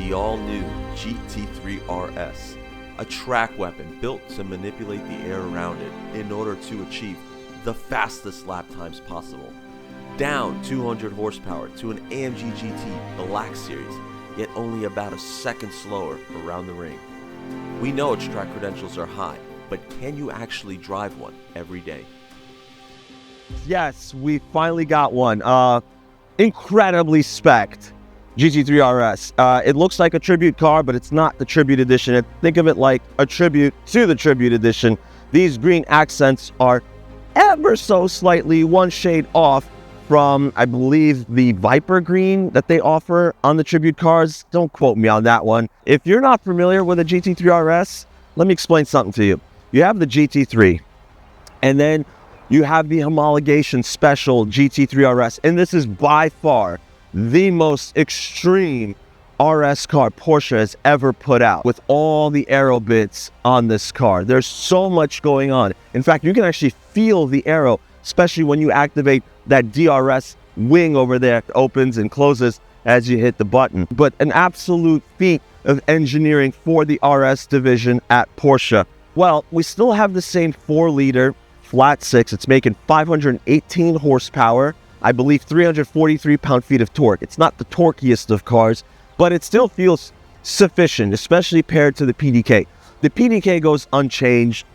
the all-new GT3 RS, a track weapon built to manipulate the air around it in order to achieve the fastest lap times possible. Down 200 horsepower to an AMG GT Black Series, yet only about a second slower around the ring. We know its track credentials are high, but can you actually drive one every day? Yes, we finally got one. Incredibly spec'd GT3 RS. It looks like a tribute car, but it's not the Tribute Edition. Think of it like a tribute to the Tribute Edition. These green accents are ever so slightly one shade off from, I believe, the Viper green that they offer on the tribute cars. Don't quote me on that one. If you're not familiar with a GT3 RS, let me explain something to you. You have the GT3, and then you have the homologation special GT3 RS, and this is by far the most extreme RS car Porsche has ever put out, with all the aero bits on this car. There's so much going on. In fact, you can actually feel the aero, especially when you activate that DRS wing over there. It opens and closes as you hit the button. But an absolute feat of engineering for the RS division at Porsche. Well, we still have the same 4-liter flat six. It's making 518 horsepower. I believe 343 pound-feet of torque. It's not the torquiest of cars, but it still feels sufficient, especially paired to the PDK. The PDK goes unchanged.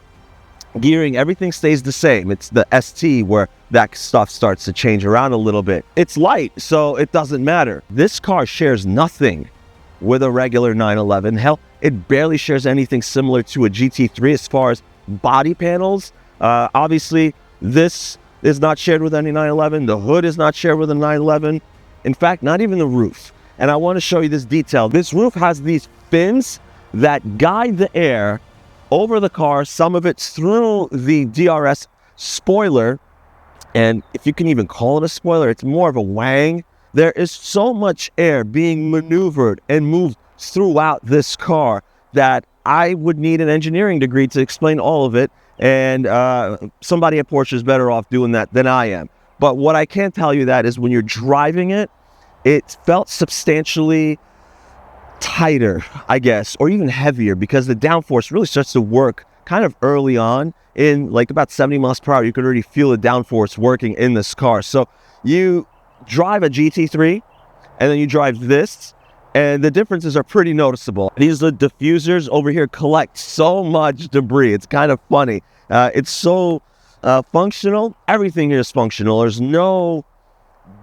Gearing, everything stays the same. It's the ST where that stuff starts to change around a little bit. It's light, so it doesn't matter. This car shares nothing with a regular 911. Hell, it barely shares anything similar to a GT3 as far as body panels. Obviously, this is not shared with any 911. The hood is not shared with a 911. In fact, not even the roof. And I want to show you this detail. This roof has these fins that guide the air over the car. Some of it's through the DRS spoiler. And if you can even call it a spoiler, it's more of a wang. There is so much air being maneuvered and moved throughout this car that I would need an engineering degree to explain all of it. And somebody at Porsche is better off doing that than I am. But what I can tell you that is when you're driving it, it felt substantially tighter, I guess, or even heavier, because the downforce really starts to work kind of early on. In like about 70 miles per hour, you could already feel the downforce working in this car. So you drive a GT3 and then you drive this, and the differences are pretty noticeable. These diffusers over here collect so much debris. It's kind of funny. It's so functional. Everything here is functional. There's no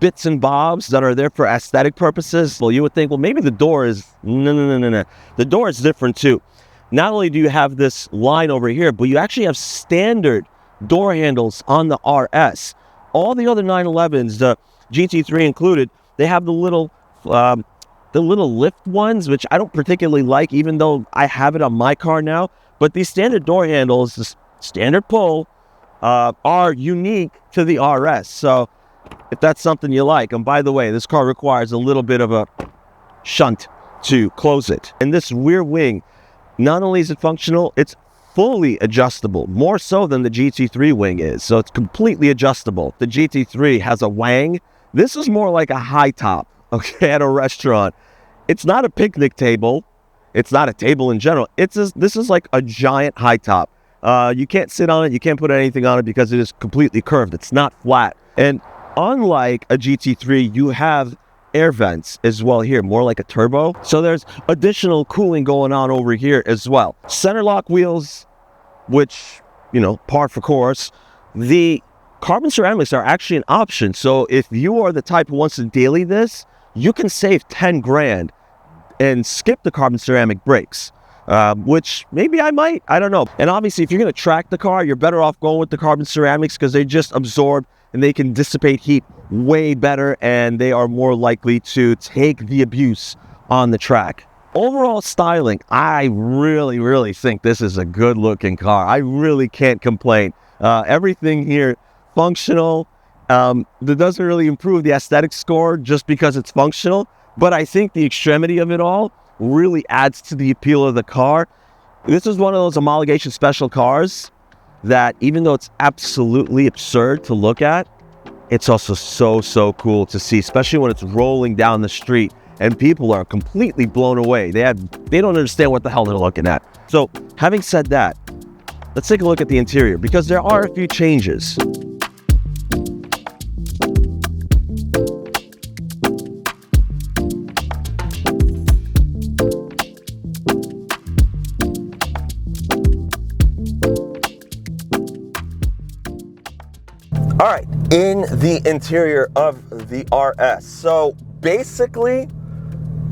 bits and bobs that are there for aesthetic purposes. Well, you would think, well, maybe the door is... No. The door is different too. Not only do you have this line over here, but you actually have standard door handles on the RS. All the other 911s, the GT3 included, they have the little lift ones, which I don't particularly like, even though I have it on my car now. But these standard door handles, the standard pull, are unique to the RS. So if that's something you like, and by the way, this car requires a little bit of a shunt to close it. And this rear wing, not only is it functional, it's fully adjustable, more so than the GT3 wing is. So it's completely adjustable. The GT3 has a wang. This is more like a high top, okay, at a restaurant. It's not a picnic table. It's not a table in general. This is like a giant high top. You can't sit on it. You can't put anything on it because it is completely curved. It's not flat. And unlike a GT3, you have air vents as well here, more like a turbo. So there's additional cooling going on over here as well. Center lock wheels, which, you know, par for course. The carbon ceramics are actually an option. So if you are the type who wants to daily this, you can save 10 grand and skip the carbon ceramic brakes, which maybe I might, I don't know. And obviously, if you're going to track the car, you're better off going with the carbon ceramics because they just absorb and they can dissipate heat way better, and they are more likely to take the abuse on the track. Overall styling, I really think this is a good looking car. I really can't complain. Everything here functional. That doesn't really improve the aesthetic score just because it's functional, but I think the extremity of it all really adds to the appeal of the car. This is one of those homologation special cars that, even though it's absolutely absurd to look at, it's also so cool to see, especially when it's rolling down the street and people are completely blown away. They don't understand what the hell they're looking at. So having said that, let's take a look at the interior, because there are a few changes. All right, in the interior of the RS. So basically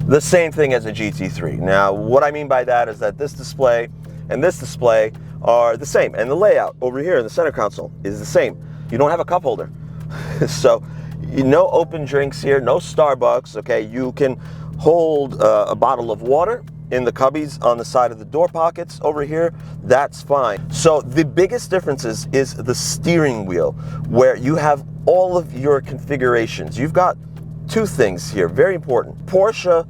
the same thing as a GT3. Now, what I mean by that is that this display and this display are the same, and the layout over here in the center console is the same. You don't have a cup holder. So no open drinks here, no Starbucks, okay? You can hold a bottle of water in the cubbies on the side of the door pockets over here. That's fine. So the biggest difference is the steering wheel, where you have all of your configurations. You've got two things here, very important. Porsche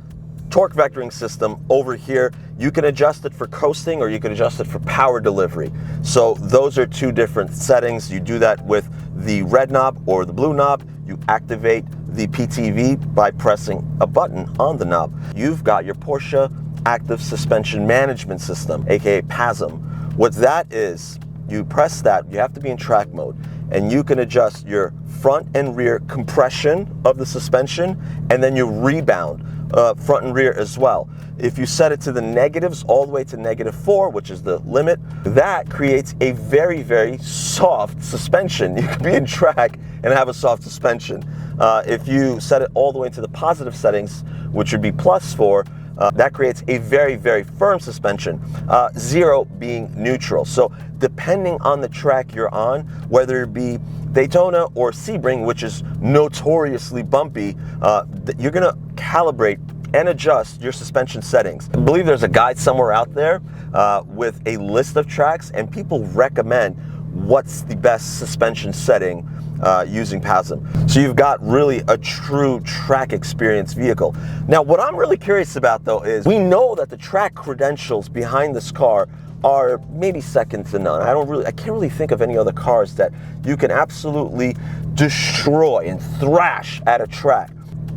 torque vectoring system over here. You can adjust it for coasting or you can adjust it for power delivery. So those are two different settings. You do that with the red knob or the blue knob. You activate the PTV by pressing a button on the knob. You've got your Porsche Active Suspension Management System, aka PASM. What that is, you press that, you have to be in track mode, and you can adjust your front and rear compression of the suspension, and then your rebound, front and rear as well. If you set it to the negatives all the way to -4, which is the limit, that creates a very, very soft suspension. You can be in track and have a soft suspension. If you set it all the way to the positive settings, which would be +4, that creates a very, very firm suspension, 0 being neutral. So depending on the track you're on, whether it be Daytona or Sebring, which is notoriously bumpy, you're gonna calibrate and adjust your suspension settings. I believe there's a guide somewhere out there with a list of tracks, and people recommend what's the best suspension setting using PASM. So you've got really a true track experience vehicle. Now, what I'm really curious about though is we know that the track credentials behind this car are maybe second to none. I can't really think of any other cars that you can absolutely destroy and thrash at a track.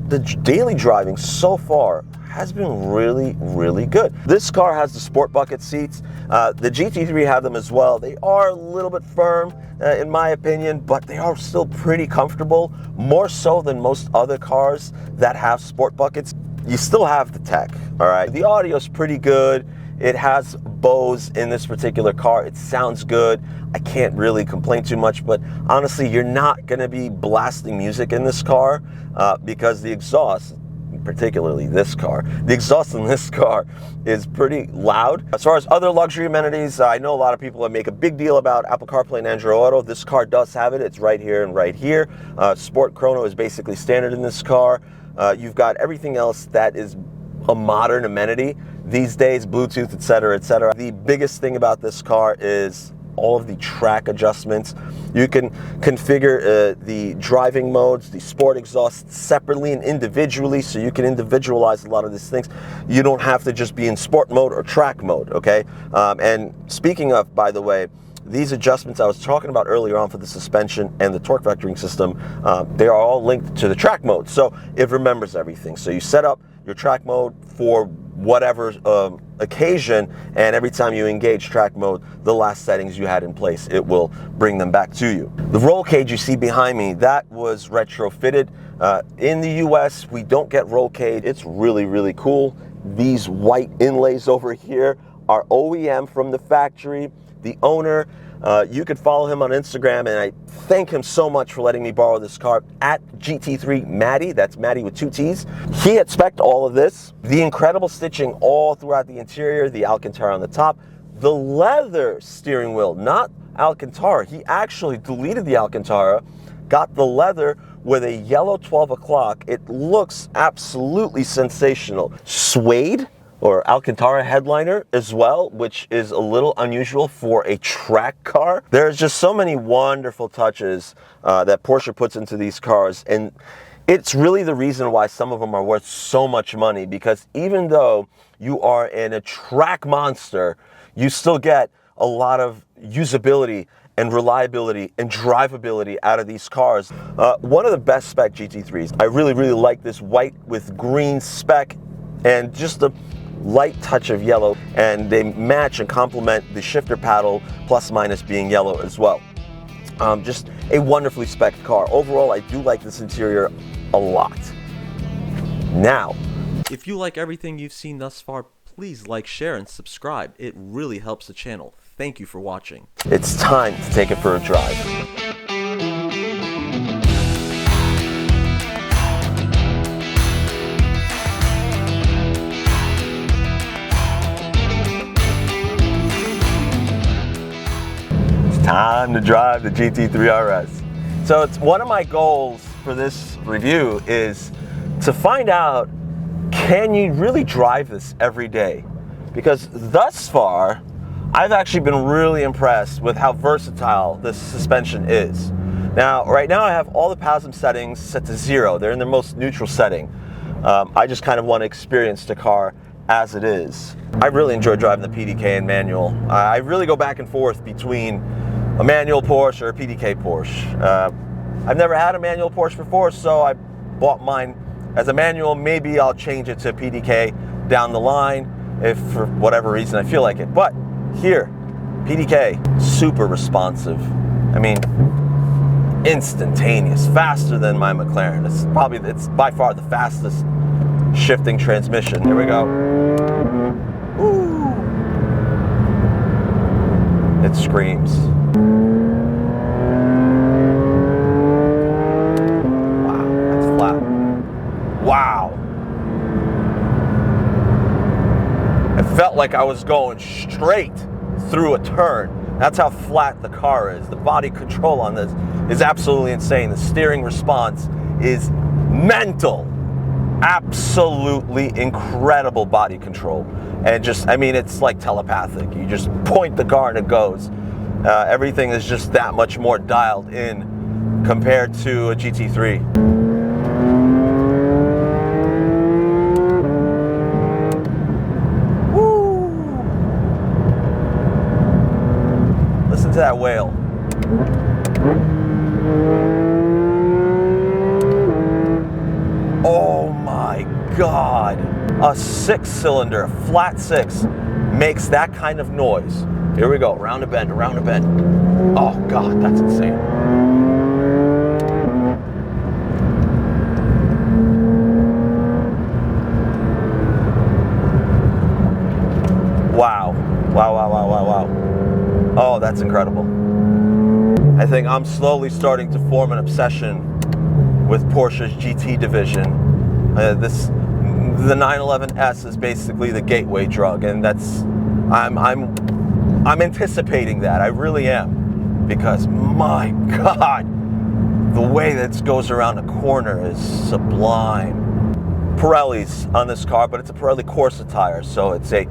The daily driving so far has been really, really good. This car has the sport bucket seats. The GT3 have them as well. They are a little bit firm, in my opinion, but they are still pretty comfortable, more so than most other cars that have sport buckets. You still have the tech, all right? The audio is pretty good. It has Bose in this particular car. It sounds good. I can't really complain too much, but honestly, you're not gonna be blasting music in this car because the exhaust, particularly this car, the exhaust in this car is pretty loud. As far as other luxury amenities, I know a lot of people that make a big deal about Apple CarPlay and Android Auto. This car does have it. It's right here and right here. Sport Chrono is basically standard in this car. You've got everything else that is a modern amenity these days, Bluetooth, etc., etc. The biggest thing about this car is all of the track adjustments. You can configure the driving modes, the sport exhaust separately and individually, so you can individualize a lot of these things. You don't have to just be in sport mode or track mode, okay? And speaking of, by the way, these adjustments I was talking about earlier on for the suspension and the torque vectoring system, they are all linked to the track mode, so it remembers everything. So you set up your track mode for whatever occasion, and every time you engage track mode, the last settings you had in place, it will bring them back to you. The roll cage you see behind me, that was retrofitted. In the US, we don't get roll cage. It's really, really cool. These white inlays over here are OEM from the factory. The owner, you could follow him on Instagram, and I thank him so much for letting me borrow this car, at GT3 Matty. That's Matty with 2 T's. He had spec'd all of this. The incredible stitching all throughout the interior, the Alcantara on the top, the leather steering wheel, not Alcantara. He actually deleted the Alcantara, got the leather with a yellow 12 o'clock. It looks absolutely sensational. Suede, or Alcantara headliner as well, which is a little unusual for a track car. There's just so many wonderful touches that Porsche puts into these cars, and it's really the reason why some of them are worth so much money, because even though you are in a track monster, you still get a lot of usability and reliability and drivability out of these cars. One of the best spec GT3s. I really, really like this white with green spec and just a light touch of yellow, and they match and complement the shifter paddle plus minus being yellow as well. Just a wonderfully spec'd car. Overall, I do like this interior a lot. Now, if you like everything you've seen thus far, please like, share, and subscribe. It really helps the channel. Thank you for watching. It's time to take it for a drive. It's time to drive the GT3 RS. So it's one of my goals for this review is to find out, can you really drive this every day? Because thus far, I've actually been really impressed with how versatile this suspension is. Now, right now I have all the PASM settings set to 0. They're in their most neutral setting. I just kind of want to experience the car as it is. I really enjoy driving the PDK and manual. I really go back and forth between a manual Porsche or a PDK Porsche. I've never had a manual Porsche before, so I bought mine as a manual. Maybe I'll change it to PDK down the line if for whatever reason I feel like it. But here, PDK, super responsive. I mean, instantaneous, faster than my McLaren. It's by far the fastest shifting transmission. Here we go. Woo. It screams. Wow, that's flat. Wow. It felt like I was going straight through a turn. That's how flat the car is. The body control on this is absolutely insane. The steering response is mental. Absolutely incredible body control. And just, I mean, it's like telepathic. You just point the car and it goes. Everything is just that much more dialed in compared to a GT3. To that whale. Oh my God. A 6-cylinder, flat 6, makes that kind of noise. Here we go, around a bend, around a bend. Oh God, that's insane. Wow. Wow, wow, wow, wow, wow. Oh, that's incredible. I think I'm slowly starting to form an obsession with Porsche's GT division. The 911S is basically the gateway drug, and that's I'm anticipating that. I really am, because my God, the way that goes around a corner is sublime. Pirelli's on this car, but it's a Pirelli Corsa tire, so it's a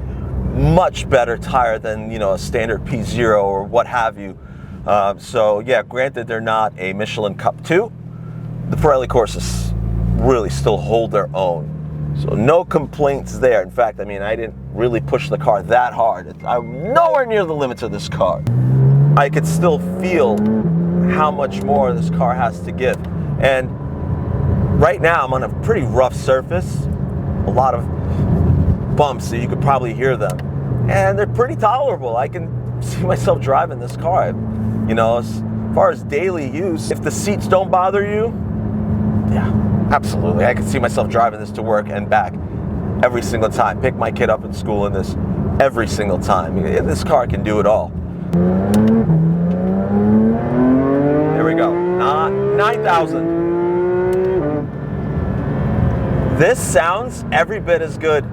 much better tire than, you know, a standard P0 or what have you. So yeah, granted they're not a Michelin Cup 2, the Pirelli Corsas really still hold their own. So no complaints there. In fact, I mean, I didn't really push the car that hard. I'm nowhere near the limits of this car. I could still feel how much more this car has to give. And right now I'm on a pretty rough surface, a lot of bumps, so you could probably hear them, and they're pretty tolerable. I can see myself driving this car. You know, as far as daily use, if the seats don't bother you, yeah, absolutely, I can see myself driving this to work and back every single time. Pick my kid up at school in this every single time. This car can do it all. There we go, 9,000. This sounds every bit as good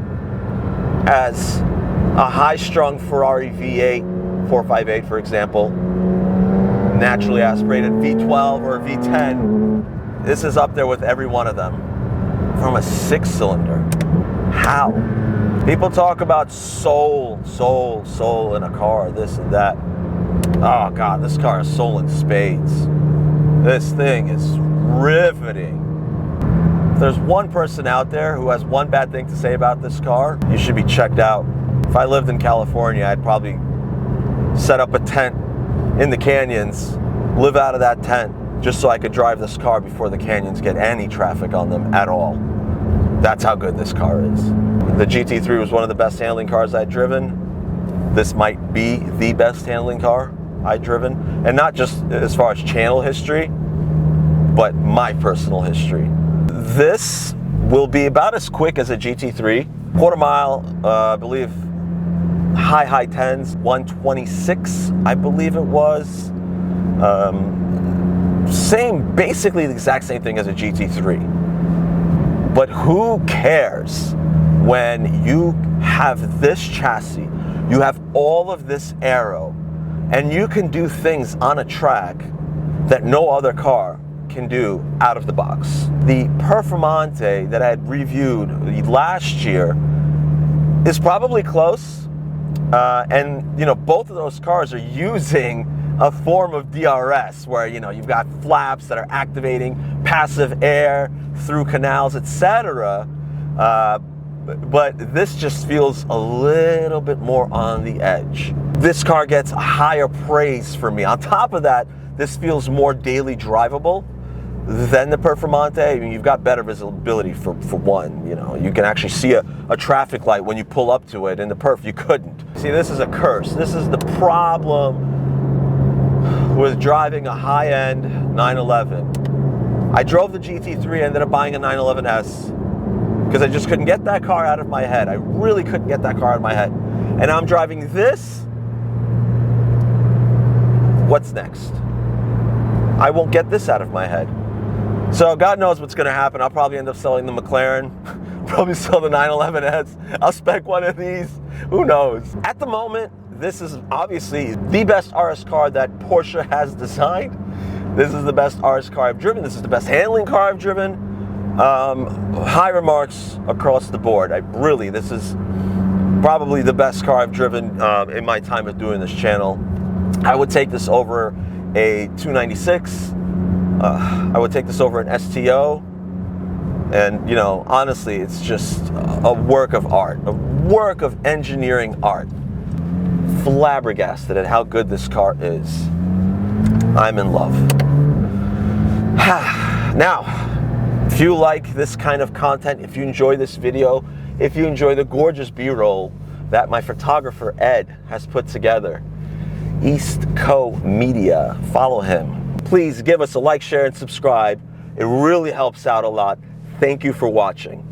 as a high-strung Ferrari V8, 458 for example, naturally aspirated V12 or V10. This is up there with every one of them. From a 6-cylinder. How? People talk about soul in a car, this and that. Oh God, this car is soul in spades. This thing is riveting. If there's one person out there who has one bad thing to say about this car, you should be checked out. If I lived in California, I'd probably set up a tent in the canyons, live out of that tent, just so I could drive this car before the canyons get any traffic on them at all. That's how good this car is. The GT3 was one of the best handling cars I'd driven. This might be the best handling car I'd driven. And not just as far as channel history, but my personal history. This will be about as quick as a GT3. Quarter mile, I believe, high tens, 126, I believe it was. Basically the exact same thing as a GT3. But who cares when you have this chassis, you have all of this aero, and you can do things on a track that no other car can do out of the box. The Performante that I had reviewed last year is probably close, and both of those cars are using a form of DRS where you've got flaps that are activating passive air through canals, etc. But this just feels a little bit more on the edge. This car gets higher praise for me. On top of that, this feels more daily drivable than the Performante. I mean, you've got better visibility for one. You can actually see a traffic light when you pull up to it. In the Perf, you couldn't. See, this is a curse. This is the problem with driving a high-end 911. I drove the GT3, ended up buying a 911S because I just couldn't get that car out of my head. I really couldn't get that car out of my head. And now I'm driving this. What's next? I won't get this out of my head. So God knows what's going to happen. I'll probably end up selling the McLaren, probably sell the 911S. I'll spec one of these. Who knows? At the moment, this is obviously the best RS car that Porsche has designed. This is the best RS car I've driven. This is the best handling car I've driven. High remarks across the board. This is probably the best car I've driven in my time of doing this channel. I would take this over a 296. I would take this over an STO. And, honestly, it's just a work of art, a work of engineering art. Flabbergasted at how good this car is. I'm in love. Now, if you like this kind of content, if you enjoy this video, if you enjoy the gorgeous B-roll that my photographer Ed has put together, East Co Media, follow him. Please give us a like, share, and subscribe. It really helps out a lot. Thank you for watching.